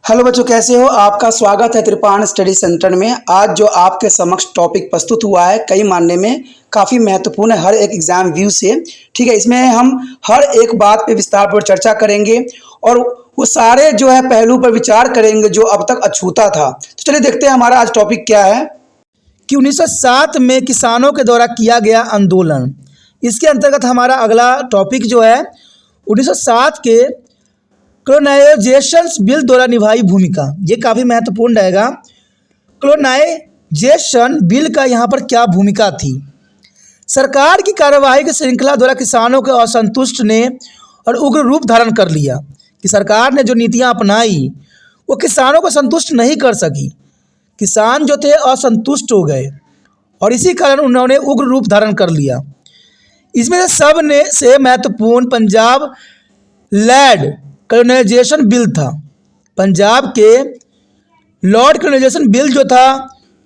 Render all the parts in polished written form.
Hello बच्चों, कैसे हो? आपका स्वागत है त्रिपाण स्टडी सेंटर में। आज जो आपके समक्ष टॉपिक प्रस्तुत हुआ है कई मानने में काफ़ी महत्वपूर्ण है हर एक एग्जाम व्यू से। ठीक है, इसमें हम हर एक बात पे विस्तार पर चर्चा करेंगे और वो सारे जो है पहलू पर विचार करेंगे जो अब तक अछूता था। तो चलिए देखते हैं हमारा आज टॉपिक क्या है कि 1907 में किसानों के द्वारा किया गया आंदोलन। इसके अंतर्गत हमारा अगला टॉपिक जो है 1907 के कॉलोनाइजेशन बिल द्वारा निभाई भूमिका। ये काफ़ी महत्वपूर्ण रहेगा। कॉलोनाइजेशन बिल का यहाँ पर क्या भूमिका थी? सरकार की कार्यवाही की श्रृंखला द्वारा किसानों के असंतुष्ट ने और उग्र रूप धारण कर लिया कि सरकार ने जो नीतियाँ अपनाई वो किसानों को संतुष्ट नहीं कर सकी। किसान जो थे असंतुष्ट हो गए और इसी कारण उन्होंने उग्र रूप धारण कर लिया। इसमें से महत्वपूर्ण पंजाब लैंड कॉलोनाइजेशन बिल था। पंजाब के लॉर्ड कॉलोनाइजेशन बिल जो था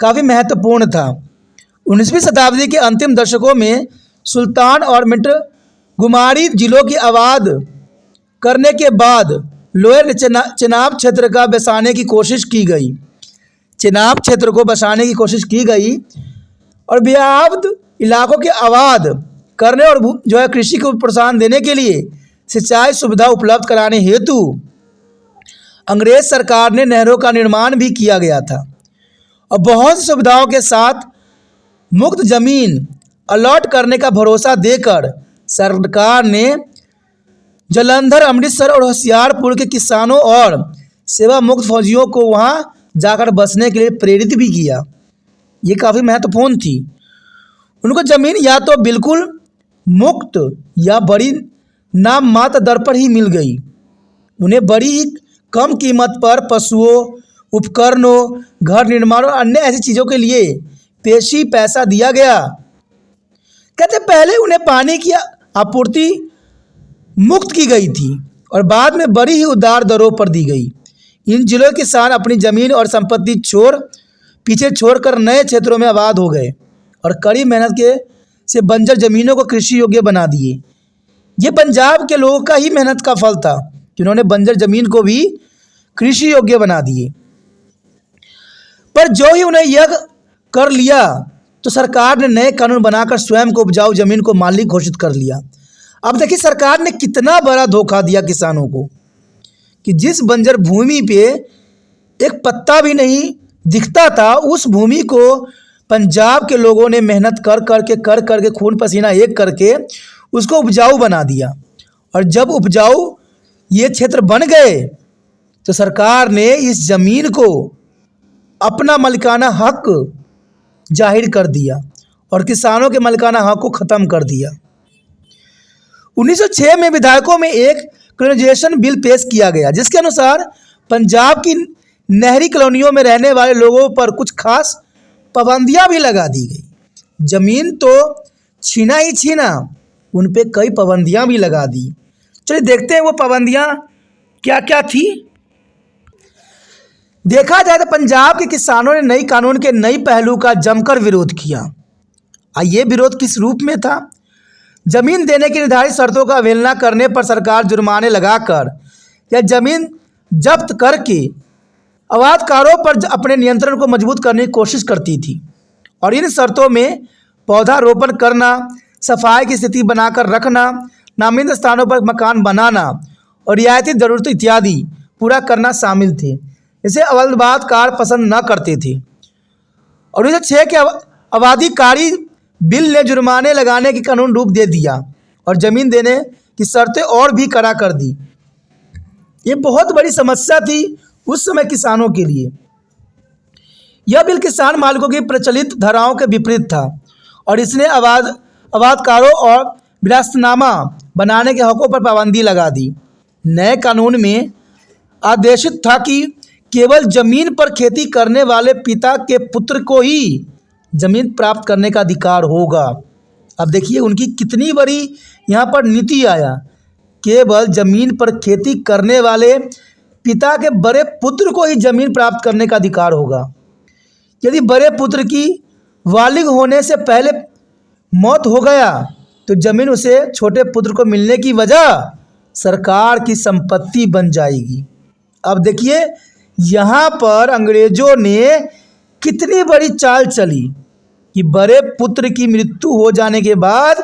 काफ़ी महत्वपूर्ण था। 19वीं शताब्दी के अंतिम दशकों में सुल्तान और मिंटगुमारी जिलों की आबाद करने के बाद लोअर चेनाब क्षेत्र का बसाने की कोशिश की गई। चेनाब क्षेत्र को बसाने की कोशिश की गई और व्याप्त इलाकों के आबाद करने और जो है कृषि को प्रोत्साहन देने के लिए सिंचाई सुविधा उपलब्ध कराने हेतु अंग्रेज सरकार ने नहरों का निर्माण भी किया गया था और बहुत सी सुविधाओं के साथ मुक्त जमीन अलॉट करने का भरोसा देकर सरकार ने जालंधर, अमृतसर और होशियारपुर के किसानों और सेवा मुक्त फौजियों को वहां जाकर बसने के लिए प्रेरित भी किया। ये काफ़ी महत्वपूर्ण थी। उनको ज़मीन या तो बिल्कुल मुक्त या बड़ी नाम मात्र दर पर ही मिल गई। उन्हें बड़ी ही कम कीमत पर पशुओं, उपकरणों, घर निर्माण और अन्य ऐसी चीज़ों के लिए पेशी पैसा दिया गया। कहते पहले उन्हें पानी की आपूर्ति मुक्त की गई थी और बाद में बड़ी ही उदार दरों पर दी गई। इन जिलों के किसान अपनी ज़मीन और संपत्ति पीछे छोड़कर नए क्षेत्रों में आबाद हो गए और कड़ी मेहनत से बंजर ज़मीनों को कृषि योग्य बना दिए। ये पंजाब के लोगों का ही मेहनत का फल था कि उन्होंने बंजर जमीन को भी कृषि योग्य बना दिए। पर जो ही उन्हें यह कर लिया तो सरकार ने नए कानून बनाकर स्वयं को उपजाऊ जमीन को मालिक घोषित कर लिया। अब देखिए सरकार ने कितना बड़ा धोखा दिया किसानों को कि जिस बंजर भूमि पे एक पत्ता भी नहीं दिखता था उस भूमि को पंजाब के लोगों ने मेहनत कर करके खून पसीना एक करके उसको उपजाऊ बना दिया। और जब उपजाऊ ये क्षेत्र बन गए तो सरकार ने इस ज़मीन को अपना मालिकाना हक जाहिर कर दिया और किसानों के मालिकाना हक को ख़त्म कर दिया। 1906 में विधायकों में एक कॉलोनाइजेशन बिल पेश किया गया जिसके अनुसार पंजाब की नहरी कॉलोनियों में रहने वाले लोगों पर कुछ खास पाबंदियां भी लगा दी गई। ज़मीन तो छीना ही छीना, उन पे कई पाबंदियां भी लगा दी। चलिए देखते हैं वो पाबंदियां क्या क्या थी। देखा जाए तो पंजाब के किसानों ने नई कानून के नई पहलू का जमकर विरोध किया। ये विरोध किस रूप में था? जमीन देने की निर्धारित शर्तों का अवहेलना करने पर सरकार जुर्माने लगाकर या जमीन जब्त करके आबादकारों पर अपने नियंत्रण को मजबूत करने की कोशिश करती थी और इन शर्तों में पौधारोपण करना, सफाई की स्थिति बनाकर रखना, नामिंद स्थानों पर मकान बनाना और रियायती जरूरत इत्यादि पूरा करना शामिल थे। इसे अवलबादकार पसंद न करते थे और 1906 के आबादीकारी बिल ने जुर्माने लगाने की कानून रूप दे दिया और ज़मीन देने की शर्तें और भी कड़ा कर दी। ये बहुत बड़ी समस्या थी उस समय किसानों के लिए। यह बिल किसान मालिकों की प्रचलित धाराओं के विपरीत था और इसने आबादकारों और विरासतनामा बनाने के हकों पर पाबंदी लगा दी। नए कानून में आदेशित था कि केवल जमीन पर खेती करने वाले पिता के पुत्र को ही जमीन प्राप्त करने का अधिकार होगा। अब देखिए उनकी कितनी बड़ी यहाँ पर नीति आया। केवल जमीन पर खेती करने वाले पिता के बड़े पुत्र को ही जमीन प्राप्त करने का अधिकार होगा। यदि बड़े पुत्र की बालिग होने से पहले मौत हो गया तो जमीन उसे छोटे पुत्र को मिलने की वजह सरकार की संपत्ति बन जाएगी। अब देखिए यहाँ पर अंग्रेजों ने कितनी बड़ी चाल चली कि बड़े पुत्र की मृत्यु हो जाने के बाद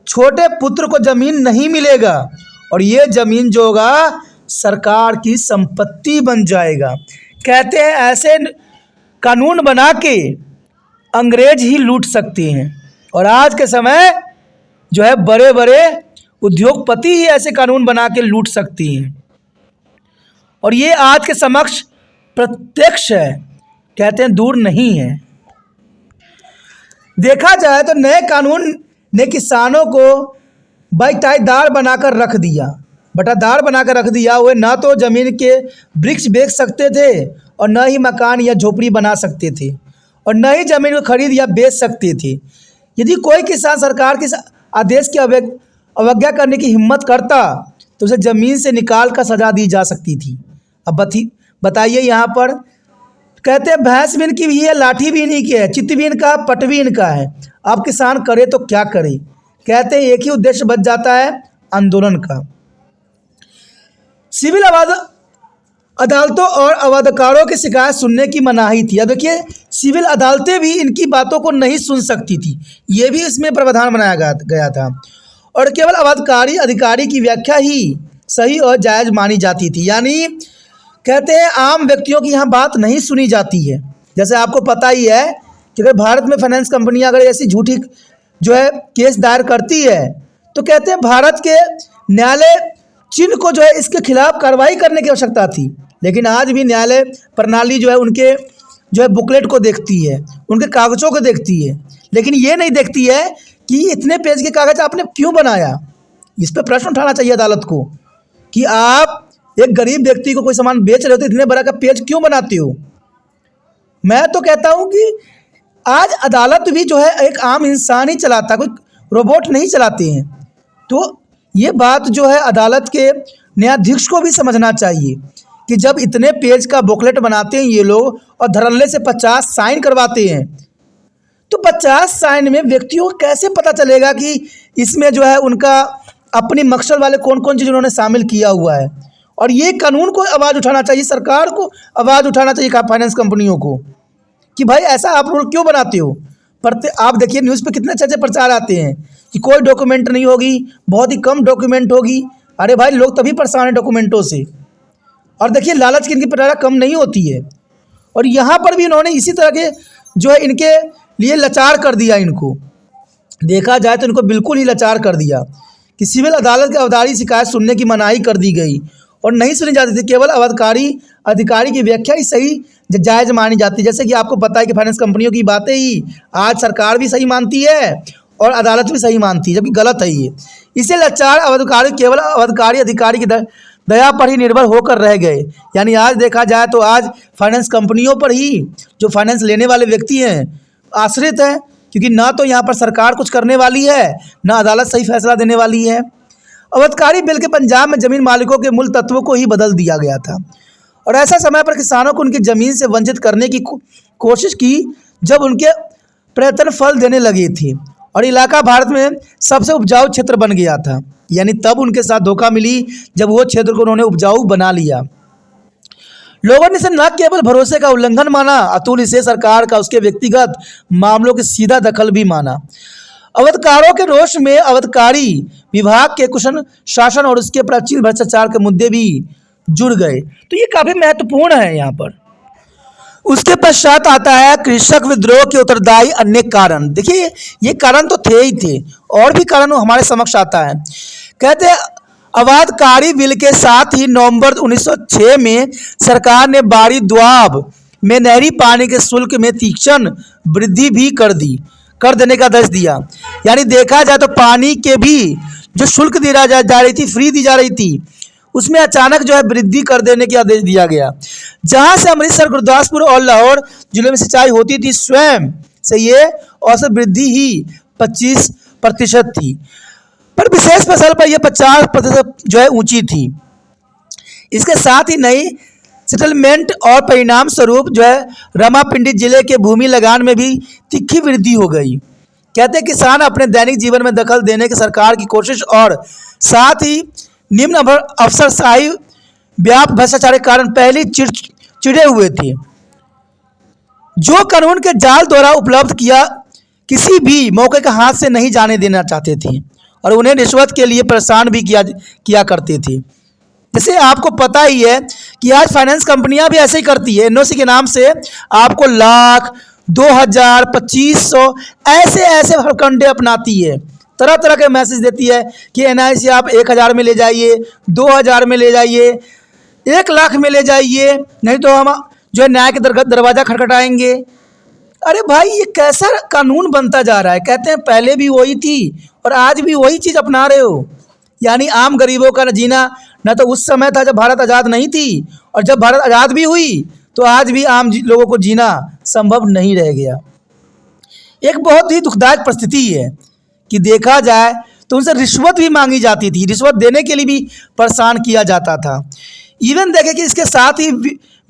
छोटे पुत्र को जमीन नहीं मिलेगा और ये जमीन जो होगा सरकार की संपत्ति बन जाएगा। कहते हैं ऐसे कानून बना के अंग्रेज ही लूट सकते हैं और आज के समय जो है बड़े बड़े उद्योगपति ही ऐसे कानून बना के लूट सकती हैं और ये आज के समक्ष प्रत्यक्ष है, कहते हैं दूर नहीं है। देखा जाए तो नए कानून ने किसानों को बटाईदार बनाकर रख दिया, बटादार बनाकर रख दिया। वे ना तो ज़मीन के वृक्ष बेच सकते थे और न ही मकान या झोपड़ी बना सकते थे और न ही ज़मीन को खरीद या बेच सकते थे। यदि कोई किसान सरकार के आदेश की अवज्ञा करने की हिम्मत करता तो उसे ज़मीन से निकाल कर सजा दी जा सकती थी। अब बताइए, यहाँ पर कहते हैं भैंस भी इनकी भी है, लाठी भी इन्हीं की है, चित्त भी इनका, पट भी इनका है। अब किसान करे तो क्या करे। कहते हैं एक ही उद्देश्य बच जाता है आंदोलन का। सिविल अदालतों और अवधकारों की शिकायत सुनने की मनाही थी। अब देखिए सिविल अदालतें भी इनकी बातों को नहीं सुन सकती थी, ये भी इसमें प्रावधान बनाया गया था और केवल अवधकारी अधिकारी की व्याख्या ही सही और जायज़ मानी जाती थी। यानी कहते हैं आम व्यक्तियों की यहाँ बात नहीं सुनी जाती है। जैसे आपको पता ही है कि अगर भारत में फाइनेंस कंपनियाँ अगर ऐसी झूठी जो है केस दायर करती है तो कहते हैं भारत के न्यायालय चिन्ह को जो है इसके खिलाफ कार्रवाई करने की आवश्यकता थी। लेकिन आज भी न्यायालय प्रणाली जो है उनके जो है बुकलेट को देखती है, उनके कागज़ों को देखती है, लेकिन ये नहीं देखती है कि इतने पेज के कागज़ आपने क्यों बनाया। इस पर प्रश्न उठाना चाहिए अदालत को कि आप एक गरीब व्यक्ति को कोई सामान बेच रहे हो तो इतने बड़ा का पेज क्यों बनाते हो। मैं तो कहता हूँ कि आज अदालत भी जो है एक आम इंसान ही चलाता, कोई रोबोट नहीं चलाते हैं। तो ये बात जो है अदालत के न्यायाधीश को भी समझना चाहिए कि जब इतने पेज का बुकलेट बनाते हैं ये लोग और धड़ल्ले से 50 साइन करवाते हैं तो 50 साइन में व्यक्तियों को कैसे पता चलेगा कि इसमें जो है उनका अपनी मकसद वाले कौन कौन चीज़ उन्होंने शामिल किया हुआ है। और ये कानून को आवाज़ उठाना चाहिए, सरकार को आवाज़ उठाना चाहिए फाइनेंस कंपनियों को कि भाई ऐसा आप रूल क्यों बनाते हो। पर आप देखिए न्यूज़ पे कितने अच्छे प्रचार आते हैं कि कोई डॉक्यूमेंट नहीं होगी, बहुत ही कम डॉक्यूमेंट होगी। अरे भाई लोग तभी परेशान हैं डॉक्यूमेंटों से। और देखिए लालच की इनकी प्रेरणा कम नहीं होती है और यहाँ पर भी इन्होंने इसी तरह के जो है इनके लिए लाचार कर दिया। इनको देखा जाए तो इनको बिल्कुल ही लाचार कर दिया कि सिविल अदालत की अवधारी शिकायत सुनने की मनाही कर दी गई और नहीं सुनी जाती थी। केवल अवधकारी अधिकारी की व्याख्या ही सही जायज़ मानी जाती है। जैसे कि आपको पता है कि फाइनेंस कंपनियों की बातें ही आज सरकार भी सही मानती है और अदालत भी सही मानती है, जबकि गलत है ये। इसे लाचार अवधकारी केवल अवधकारी अधिकारी की दया पर ही निर्भर होकर रह गए। यानी आज देखा जाए तो आज फाइनेंस कंपनियों पर ही जो फाइनेंस लेने वाले व्यक्ति हैं आश्रित हैं, क्योंकि ना तो यहाँ पर सरकार कुछ करने वाली है ना अदालत सही फैसला देने वाली है। अवधकारी बिल के पंजाब में ज़मीन मालिकों के मूल तत्वों को ही बदल दिया गया था और ऐसा समय पर किसानों को उनकी ज़मीन से वंचित करने की कोशिश की जब उनके प्रयत्न फल देने लगे थे और इलाका भारत में सबसे उपजाऊ क्षेत्र बन गया था। यानी तब उनके साथ धोखा मिली जब वो क्षेत्र को उन्होंने उपजाऊ बना लिया। लोगों ने इसे न केवल भरोसे का उल्लंघन माना अतुल इसे सरकार का उसके व्यक्तिगत मामलों के सीधा दखल भी माना। अवधकारों के रोष में अवधकारी विभाग के कुशल शासन और उसके प्राचीन भ्रष्टाचार के मुद्दे भी जुड़ गए। तो ये काफ़ी महत्वपूर्ण है यहाँ पर। उसके पश्चात आता है कृषक विद्रोह के उत्तरदायी अन्य कारण। देखिए ये कारण तो थे ही थे और भी कारण हमारे समक्ष आता है। कहते हैं अवधकारी बिल के साथ ही नवंबर 1906 में सरकार ने बाड़ी द्वाब में नहरी पानी के शुल्क में तीक्ष्ण वृद्धि भी कर देने का आदेश दिया। यानी देखा जाए तो पानी के भी जो शुल्क दी जा रही थी, फ्री दी जा रही थी, उसमें अचानक जो है वृद्धि कर देने की आदेश दिया गया। जहां से अमृतसर, गुरदासपुर और लाहौर जिले में सिंचाई होती थी, स्वयं से ये औसत वृद्धि ही 25% थी, पर विशेष फसल पर यह 50% जो है ऊंची थी। इसके साथ ही नई सेटलमेंट और परिणाम स्वरूप जो है रामापिंडी जिले के भूमि लगान में भी तीखी वृद्धि हो गई। कहते हैं किसान अपने दैनिक जीवन में दखल देने की सरकार की कोशिश और साथ ही निम्न अफसरशाही व्यापक भ्रष्टाचार के कारण पहली चिढ़े हुए थे, जो कानून के जाल द्वारा उपलब्ध किया किसी भी मौके का हाथ से नहीं जाने देना चाहते थे और उन्हें रिश्वत के लिए परेशान भी किया करते थे। जैसे आपको पता ही है कि आज फाइनेंस कंपनियां भी ऐसे ही करती है, एनओसी के नाम से आपको लाख, 2000, 2500 ऐसे ऐसे हरकंडे अपनाती है, तरह तरह के मैसेज देती है कि एनआईसी आप 1000 में ले जाइए, 2000 में ले जाइए, 1 लाख में ले जाइए, नहीं तो हम जो है न्याय के दरवाज़ा खटखटाएंगे। अरे भाई, ये कैसा कानून बनता जा रहा है। कहते हैं पहले भी वही थी और आज भी वही चीज़ अपना रहे हो। यानी आम गरीबों का जीना न तो उस समय था जब भारत आज़ाद नहीं थी, और जब भारत आज़ाद भी हुई तो आज भी आम लोगों को जीना संभव नहीं रह गया। एक बहुत ही दुखदायक परिस्थिति है कि देखा जाए तो उनसे रिश्वत भी मांगी जाती थी, रिश्वत देने के लिए भी परेशान किया जाता था। इवन देखें कि इसके साथ ही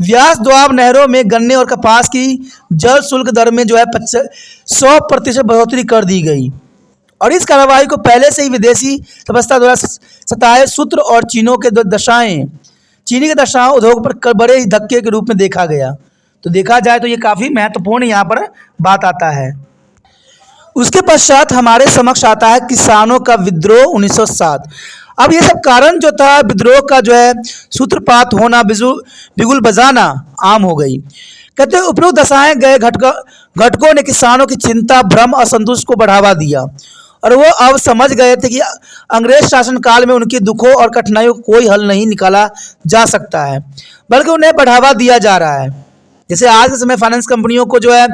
व्यास दोआब नहरों में गन्ने और कपास की जल शुल्क दर में जो है 100% बढ़ोतरी कर दी गई, और इस कार्रवाई को पहले से ही विदेशी व्यवस्था द्वारा सताए सूत्र और चीनी के दशाएं उद्योग पर बड़े ही धक्के के रूप में देखा गया। तो देखा जाए तो ये काफ़ी महत्वपूर्ण यहाँ पर बात आता है। उसके पश्चात हमारे समक्ष आता है किसानों का विद्रोह 1907। अब ये सब कारण जो था विद्रोह का जो है सूत्रपात होना, बिगुल बजाना आम हो गई। कहते हैं उपरोक्त दर्शाए गए घटकों ने किसानों की चिंता, भ्रम, असंतोष को बढ़ावा दिया और वो अब समझ गए थे कि अंग्रेज शासन काल में उनके दुखों और कठिनाइयों को कोई हल नहीं निकाला जा सकता है, बल्कि उन्हें बढ़ावा दिया जा रहा है। जैसे आज के समय फाइनेंस कंपनियों को जो है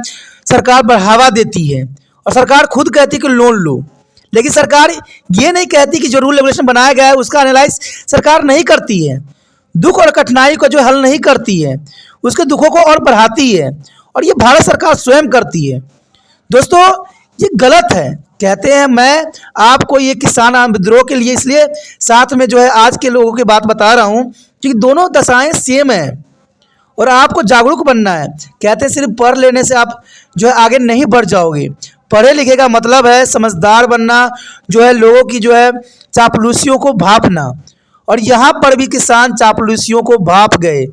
सरकार बढ़ावा देती है और सरकार खुद कहती है कि लोन लो, लेकिन सरकार ये नहीं कहती कि जो रूल रेगुलेशन बनाया गया है उसका एनालाइज सरकार नहीं करती है, दुख और कठिनाई को जो हल नहीं करती है, उसके दुखों को और बढ़ाती है, और ये भारत सरकार स्वयं करती है। दोस्तों, ये गलत है। कहते हैं मैं आपको ये किसान विद्रोह के लिए इसलिए साथ में जो है आज के लोगों की बात बता रहा हूँ क्योंकि दोनों दशाएं सेम है और आपको जागरूक बनना है। कहते हैं सिर्फ पढ़ लेने से आप जो है आगे नहीं बढ़ जाओगे। पढ़े लिखे का मतलब है समझदार बनना, जो है लोगों की जो है चापलूसियों को भांपना, और यहाँ पर भी किसान चापलूसियों को भांप गए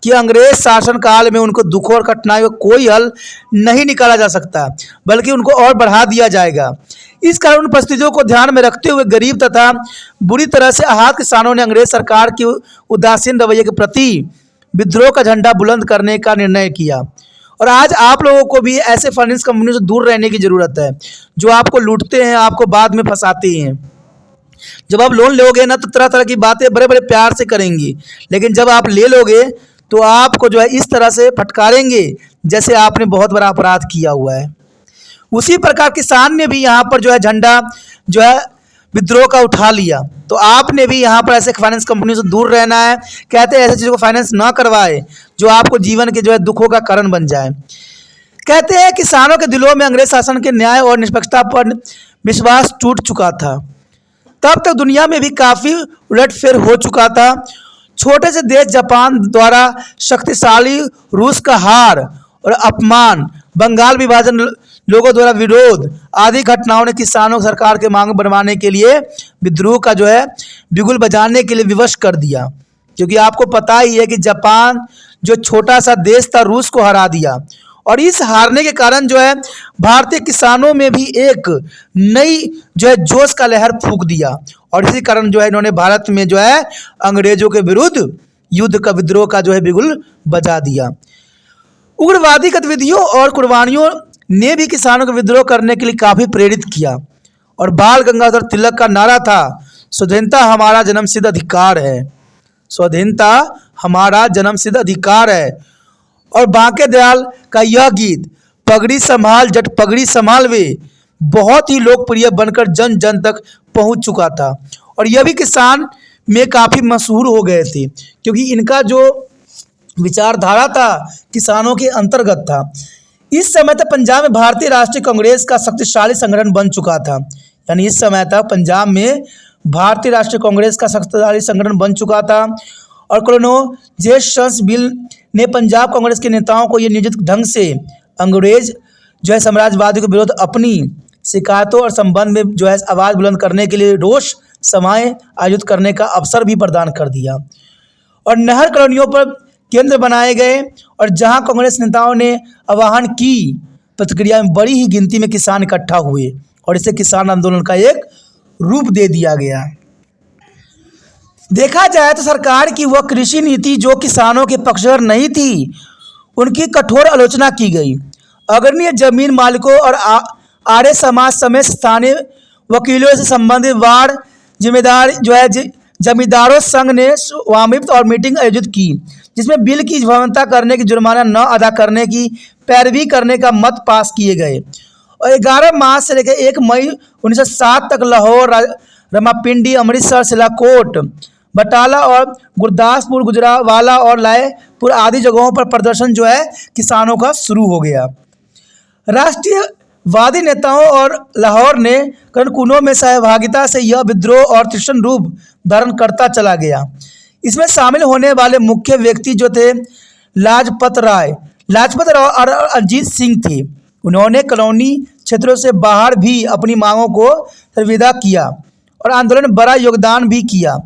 कि अंग्रेज शासन काल में उनको दुखों और कठिनाइयों का कोई हल नहीं निकाला जा सकता, बल्कि उनको और बढ़ा दिया जाएगा। इस कारण उन परिस्थितियों को ध्यान में रखते हुए गरीब तथा बुरी तरह से आहत किसानों ने अंग्रेज सरकार के उदासीन रवैये के प्रति विद्रोह का झंडा बुलंद करने का निर्णय किया। और आज आप लोगों को भी ऐसे फाइनेंस कंपनियों से दूर रहने की ज़रूरत है जो आपको लूटते हैं, आपको बाद में फंसाते हैं। जब आप लोन लोगे ना तो तरह तरह की बातें बड़े बड़े प्यार से करेंगी, लेकिन जब आप ले लोगे तो आपको जो है इस तरह से फटकारेंगे जैसे आपने बहुत बड़ा अपराध किया हुआ है। उसी प्रकार किसान ने भी यहाँ पर जो है झंडा जो है विद्रोह का उठा लिया, तो आपने भी यहाँ पर ऐसे फाइनेंस कंपनियों से दूर रहना है। कहते हैं ऐसी चीज़ों को फाइनेंस ना करवाए जो आपको जीवन के जो है दुखों का कारण बन जाए। कहते हैं किसानों के दिलों में अंग्रेज शासन के न्याय और निष्पक्षता पर विश्वास टूट चुका था। तब तक दुनिया में भी काफ़ी उलटफेर हो चुका था। छोटे से देश जापान द्वारा शक्तिशाली रूस का हार और अपमान, बंगाल विभाजन, लोगों द्वारा विरोध आदि घटनाओं ने किसानों सरकार के मांग बनवाने के लिए विद्रोह का जो है बिगुल बजाने के लिए विवश कर दिया। क्योंकि आपको पता ही है कि जापान जो छोटा सा देश था रूस को हरा दिया, और इस हारने के कारण जो है भारतीय किसानों में भी एक नई जो है जोश का लहर फूंक दिया, और इसी कारण जो है इन्होंने भारत में जो है अंग्रेजों के विरुद्ध युद्ध का विद्रोह का जो है बिगुल बजा दिया। उग्रवादी गतिविधियों और कुर्बानियों ने भी किसानों को विद्रोह करने के लिए काफ़ी प्रेरित किया, और बाल गंगाधर तिलक का नारा था स्वाधीनता हमारा जन्मसिद्ध अधिकार है, स्वाधीनता हमारा जन्मसिद्ध अधिकार है। और बांके दयाल का यह गीत पगड़ी संभाल जट पगड़ी संभाल वे बहुत ही लोकप्रिय बनकर जन जन तक पहुंच चुका था, और यह भी किसान में काफ़ी मशहूर हो गए थे क्योंकि इनका जो विचारधारा था किसानों के अंतर्गत था। इस समय तक पंजाब में भारतीय राष्ट्रीय कांग्रेस का शक्तिशाली संगठन बन चुका था। यानी इस समय तक पंजाब में भारतीय राष्ट्रीय कांग्रेस का शक्तिशाली संगठन बन चुका था, और कॉलोनल जे बिल ने पंजाब कांग्रेस के नेताओं को ये नियोजित ढंग से अंग्रेज जो है साम्राज्यवादी के विरुद्ध अपनी शिकायतों और संबंध में जो है आवाज़ बुलंद करने के लिए रोष सभाएं आयोजित करने का अवसर भी प्रदान कर दिया। और नहर कॉलोनियों पर केंद्र बनाए गए और जहां कांग्रेस नेताओं ने आह्वान की, प्रतिक्रिया में बड़ी ही गिनती में किसान इकट्ठा हुए और इसे किसान आंदोलन का एक रूप दे दिया गया। देखा जाए तो सरकार की वह कृषि नीति जो किसानों के पक्षधर नहीं थी, उनकी कठोर आलोचना की गई। अग्रणी जमीन मालिकों और आर्य समाज समेत स्थानीय वकीलों से संबंधित वार्ड जिम्मेदार जमींदारों संघ ने स्वामित्व और मीटिंग आयोजित की, जिसमें बिल की भवनता करने की, जुर्माना न अदा करने की, पैरवी करने का मत पास किए गए। और 11 मार्च से लेकर 1 मई 1907 तक लाहौर, रामापिंडी, अमृतसर, सिलाकोट, बटाला और गुरदासपुर, गुजरावाला और लायपुर आदि जगहों पर प्रदर्शन किसानों का शुरू हो गया। राष्ट्रीयवादी नेताओं और लाहौर ने रणकुनों में सहभागिता से यह विद्रोह और तीक्ष्ण रूप धारण करता चला गया। इसमें शामिल होने वाले मुख्य व्यक्ति थे लाजपत राय और अजीत सिंह थे। उन्होंने कॉलोनी क्षेत्रों से बाहर भी अपनी मांगों को सर्विदा किया और आंदोलन में बड़ा योगदान भी किया।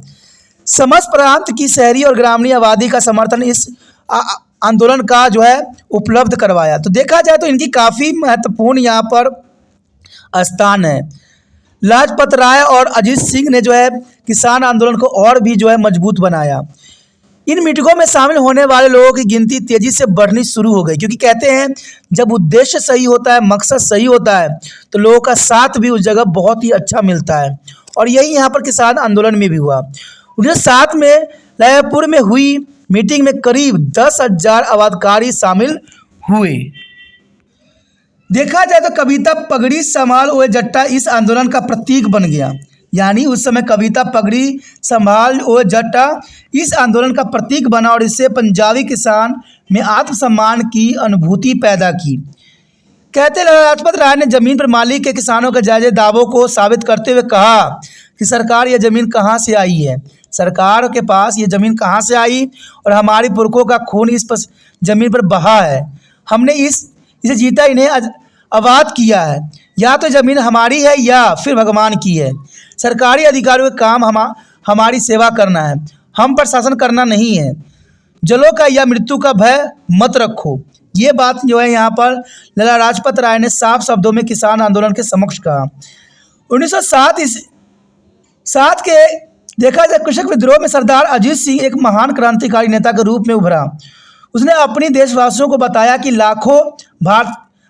समस्त प्रांत की शहरी और ग्रामीण आबादी का समर्थन इस आंदोलन का उपलब्ध करवाया। तो देखा जाए तो इनकी काफ़ी महत्वपूर्ण यहाँ पर स्थान है। लाजपत राय और अजीत सिंह ने किसान आंदोलन को और भी मजबूत बनाया। इन मीटिंगों में शामिल होने वाले लोगों की गिनती तेजी से बढ़नी शुरू हो गई, क्योंकि कहते हैं जब उद्देश्य सही होता है, मकसद सही होता है, तो लोगों का साथ भी उस जगह बहुत ही अच्छा मिलता है। और यही यहाँ पर किसान आंदोलन में भी हुआ। 1907 में लायपुर में हुई मीटिंग में करीब 10,000 आबादकारी शामिल हुए। देखा जाए तो कविता पगड़ी संभाल ओए जट्टा इस आंदोलन का प्रतीक बन गया। यानी उस समय कविता पगड़ी संभाल ओए जट्टा इस आंदोलन का प्रतीक बना और इससे पंजाबी किसान में आत्मसम्मान की अनुभूति पैदा की। कहते लाजपत राय ने जमीन पर मालिक के किसानों के जायज़ दावों को साबित करते हुए कहा कि सरकार यह ज़मीन कहाँ से आई है, सरकार के पास ये ज़मीन कहाँ से आई और हमारे पुरखों का खून इस ज़मीन पर बहा है। हमने इसे जीता इन्हें आबाद किया है। या तो ज़मीन हमारी है या फिर भगवान की है। सरकारी अधिकारियों का काम हमारी सेवा करना है, हम पर शासन करना नहीं है। जलों का या मृत्यु का भय मत रखो। ये बात यहाँ पर लाला लाजपत राय ने साफ शब्दों में किसान आंदोलन के समक्ष कहा। 1907 के देखा जाए कृषक विद्रोह में सरदार अजीत सिंह एक महान क्रांतिकारी नेता के रूप में उभरा। उसने अपनी देशवासियों को बताया कि लाखों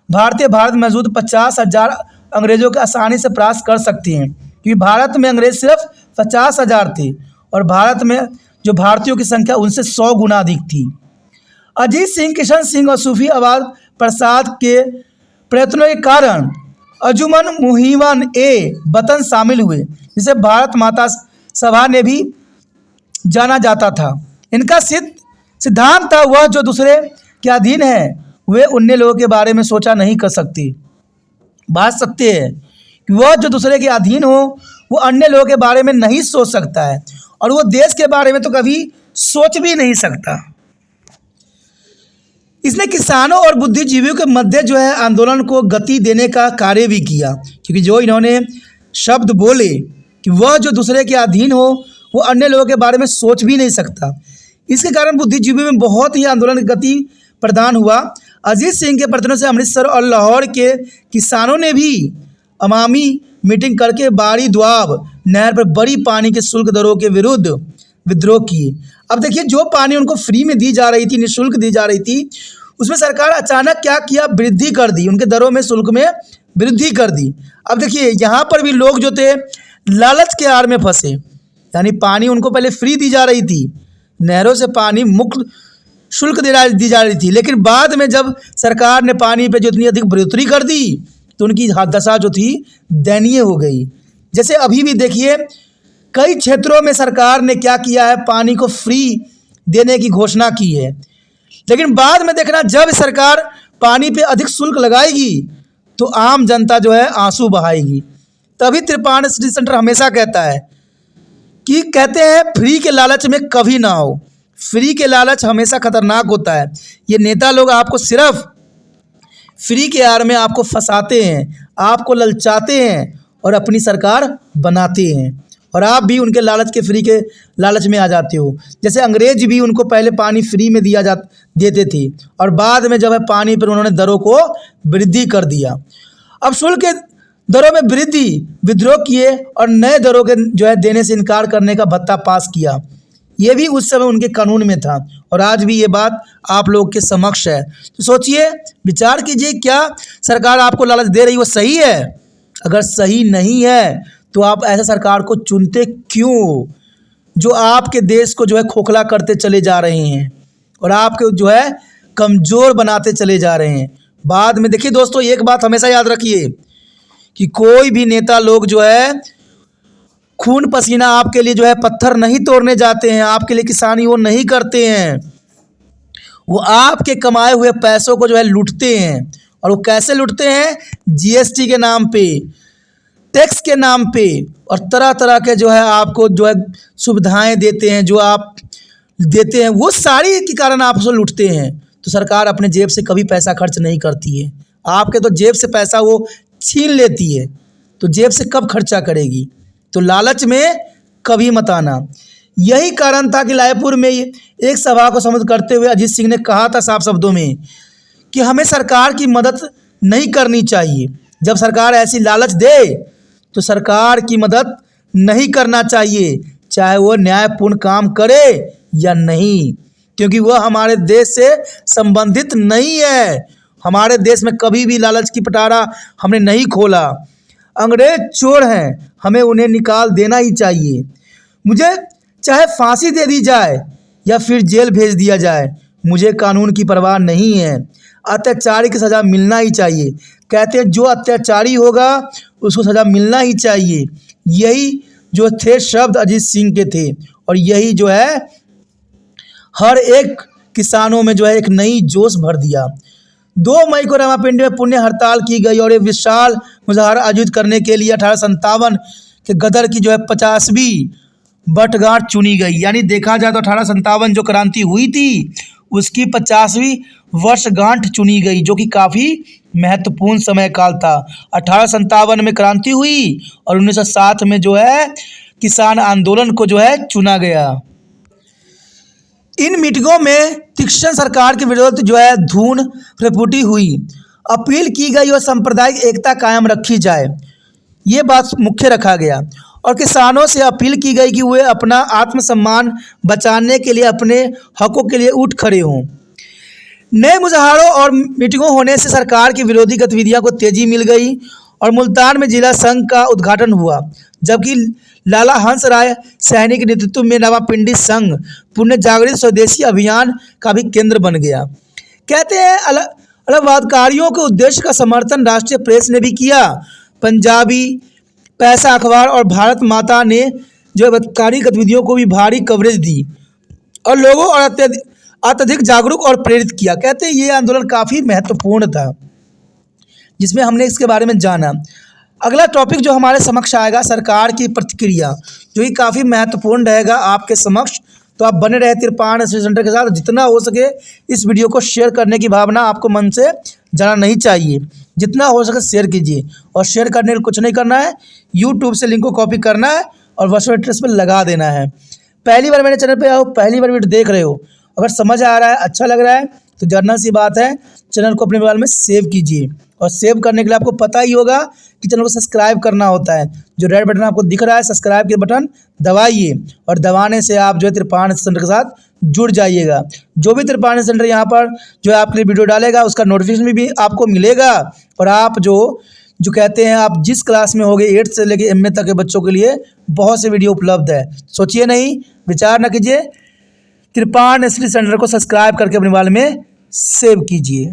भारतीय भारत में मौजूद 50,000 अंग्रेजों को आसानी से परास्त कर सकते हैं, क्योंकि भारत में अंग्रेज सिर्फ 50,000 थे और भारत में जो भारतीयों की संख्या उनसे 100 गुना अधिक थी। अजीत सिंह, किशन सिंह और सूफी आबाद प्रसाद के प्रयत्नों के कारण अंजुमन मुहिवन वतन शामिल हुए, जिसे भारत माता सभा ने भी जाना जाता था। इनका सिद्धांत था वह जो दूसरे के अधीन है वे अन्य लोगों के बारे में सोचा नहीं कर सकती। बात सत्य है कि वह जो दूसरे के अधीन हो वो अन्य लोगों के बारे में नहीं सोच सकता है और वो देश के बारे में तो कभी सोच भी नहीं सकता। इसने किसानों और बुद्धिजीवियों के मध्य आंदोलन को गति देने का कार्य भी किया, क्योंकि जो इन्होंने शब्द बोले कि वह जो दूसरे के अधीन हो वो अन्य लोगों के बारे में सोच भी नहीं सकता, इसके कारण बुद्धिजीवियों में बहुत ही आंदोलन की गति प्रदान हुआ। अजीत सिंह के प्रयत्नों से अमृतसर और लाहौर के किसानों ने भी अवामी मीटिंग करके बाड़ी द्वाब नहर पर बड़ी पानी के शुल्क दरों के विरुद्ध विद्रोह किए। अब देखिए, जो पानी उनको फ्री में दी जा रही थी, निःशुल्क दी जा रही थी, उसमें सरकार अचानक क्या किया, वृद्धि कर दी, उनके दरों में शुल्क में वृद्धि कर दी। अब देखिए यहाँ पर भी लोग जो थे लालच के आड़ में फंसे। यानी पानी उनको पहले फ्री दी जा रही थी, नहरों से पानी मुक्त शुल्क दी जा रही थी, लेकिन बाद में जब सरकार ने पानी पे जो इतनी अधिक बढ़ोतरी कर दी तो उनकी दशा जो थी दयनीय हो गई। जैसे अभी भी देखिए कई क्षेत्रों में सरकार ने क्या किया है, पानी को फ्री देने की घोषणा की है, लेकिन बाद में देखना जब सरकार पानी पे अधिक शुल्क लगाएगी तो आम जनता आंसू बहाएगी। तभी त्रिपाण स्टडी सेंटर हमेशा कहता है कि कहते हैं फ्री के लालच में कभी ना हो। फ्री के लालच हमेशा खतरनाक होता है। ये नेता लोग आपको सिर्फ फ्री के आड़ में आपको फंसाते हैं, आपको ललचाते हैं और अपनी सरकार बनाते हैं। और आप भी उनके लालच के फ्री के लालच में आ जाते हो। जैसे अंग्रेज भी उनको पहले पानी फ्री में देते थे और बाद में जब है पानी पर उन्होंने दरों को वृद्धि कर दिया। अब शुल्क के दरों में वृद्धि, विद्रोह किए और नए दरों के जो है देने से इनकार करने का भत्ता पास किया। ये भी उस समय उनके कानून में था और आज भी ये बात आप लोग के समक्ष है। तो सोचिए, विचार कीजिए, क्या सरकार आपको लालच दे रही वो सही है? अगर सही नहीं है तो आप ऐसे सरकार को चुनते क्यों, जो आपके देश को जो है खोखला करते चले जा रहे हैं और आपके जो है कमज़ोर बनाते चले जा रहे हैं। बाद में देखिए दोस्तों, एक बात हमेशा याद रखिए कि कोई भी नेता लोग जो है खून पसीना आपके लिए जो है पत्थर नहीं तोड़ने जाते हैं, आपके लिए किसानी वो नहीं करते हैं। वो आपके कमाए हुए पैसों को जो है लूटते हैं। और वो कैसे लूटते हैं? जीएसटी के नाम पे, टैक्स के नाम पे, और तरह तरह के जो है आपको जो है सुविधाएं देते हैं, जो आप देते हैं वो सारी के कारण आप उसको लूटते हैं। तो सरकार अपने जेब से कभी पैसा खर्च नहीं करती है, आपके तो जेब से पैसा वो छीन लेती है। तो जेब से कब खर्चा करेगी? तो लालच में कभी मत आना। यही कारण था कि रायपुर में एक सभा को संबोधित करते हुए अजीत सिंह ने कहा था साफ शब्दों में कि हमें सरकार की मदद नहीं करनी चाहिए। जब सरकार ऐसी लालच दे तो सरकार की मदद नहीं करना चाहिए, चाहे वो न्यायपूर्ण काम करे या नहीं, क्योंकि वह हमारे देश से संबंधित नहीं है। हमारे देश में कभी भी लालच की पिटारा हमने नहीं खोला। अंग्रेज चोर हैं, हमें उन्हें निकाल देना ही चाहिए। मुझे चाहे फांसी दे दी जाए या फिर जेल भेज दिया जाए, मुझे कानून की परवाह नहीं है। अत्याचारी की सज़ा मिलना ही चाहिए। कहते हैं जो अत्याचारी होगा उसको सज़ा मिलना ही चाहिए। यही जो थे शब्द अजीत सिंह के थे और यही जो है हर एक किसानों में जो है एक नई जोश भर दिया। 2 मई को रामापिंडी में पुण्य हड़ताल की गई और एक विशाल मुजाहरा आयोजित करने के लिए 1857 के गदर की जो है 50वीं वर्षगांठ चुनी गई। यानी देखा जाए तो 1857 जो क्रांति हुई थी उसकी 50वीं वर्षगांठ चुनी गई, जो कि काफ़ी महत्वपूर्ण समय काल था। 1857 में क्रांति हुई और 1907 में जो है किसान आंदोलन को जो है चुना गया। इन मीटिंगों में तीक्ष्ण सरकार के विरोध जो है धून प्रफुटी हुई। अपील की गई और सांप्रदायिक एकता कायम रखी जाए, ये बात मुख्य रखा गया। और किसानों से अपील की गई कि वे अपना आत्मसम्मान बचाने के लिए अपने हकों के लिए उठ खड़े हों। नए मुजाहरों और मीटिंगों होने से सरकार की विरोधी गतिविधियों को तेजी मिल गई और मुल्तान में जिला संघ का उद्घाटन हुआ, जबकि लाला हंस राय सैनी के नेतृत्व में रामापिंडी संघ पुण्य जागृत स्वदेशी अभियान का भी केंद्र बन गया। कहते हैं अलगवादकारियों के उद्देश्य का समर्थन राष्ट्रीय प्रेस ने भी किया। पंजाबी पैसा अखबार और भारत माता ने जो बदकारी गतिविधियों को भी भारी कवरेज दी और लोगों और अत्यधिक जागरूक और प्रेरित किया। कहते हैं ये आंदोलन काफ़ी महत्वपूर्ण था जिसमें हमने इसके बारे में जाना। अगला टॉपिक जो हमारे समक्ष आएगा सरकार की प्रतिक्रिया, जो कि काफ़ी महत्वपूर्ण रहेगा आपके समक्ष। तो आप बने रहे तिरपान स्टडी सेंटर के साथ। जितना हो सके इस वीडियो को शेयर करने की भावना आपको मन से जाना नहीं चाहिए। जितना हो सके शेयर कीजिए और शेयर करने के लिए कुछ नहीं करना है, यूट्यूब से लिंक को कॉपी करना है और व्हाट्सएप एड्रेस पर लगा देना है। पहली बार मेरे चैनल पे आओ, पहली बार वीडियो देख रहे हो, अगर समझ आ रहा है, अच्छा लग रहा है तो जर्नल सी बात है, चैनल को अपने मोबाइल में सेव कीजिए। और सेव करने के लिए आपको पता ही होगा कि चैनल को सब्सक्राइब करना होता है। जो रेड बटन आपको दिख रहा है सब्सक्राइब के बटन दबाइए और दबाने से आप जो है तिरपान सेंटर के साथ जुड़ जाइएगा। जो भी तिरपान सेंटर यहाँ पर जो है आपके लिए वीडियो डालेगा उसका नोटिफिकेशन भी आपको मिलेगा। और आप जो कहते हैं आप जिस क्लास में होगे 8 से लेकर MA तक के बच्चों के लिए बहुत से वीडियो उपलब्ध है। सोचिए नहीं, विचार न कीजिए, तिरपान स्टडी सेंटर को सब्सक्राइब करके अपने मोबाइल में सेव कीजिए।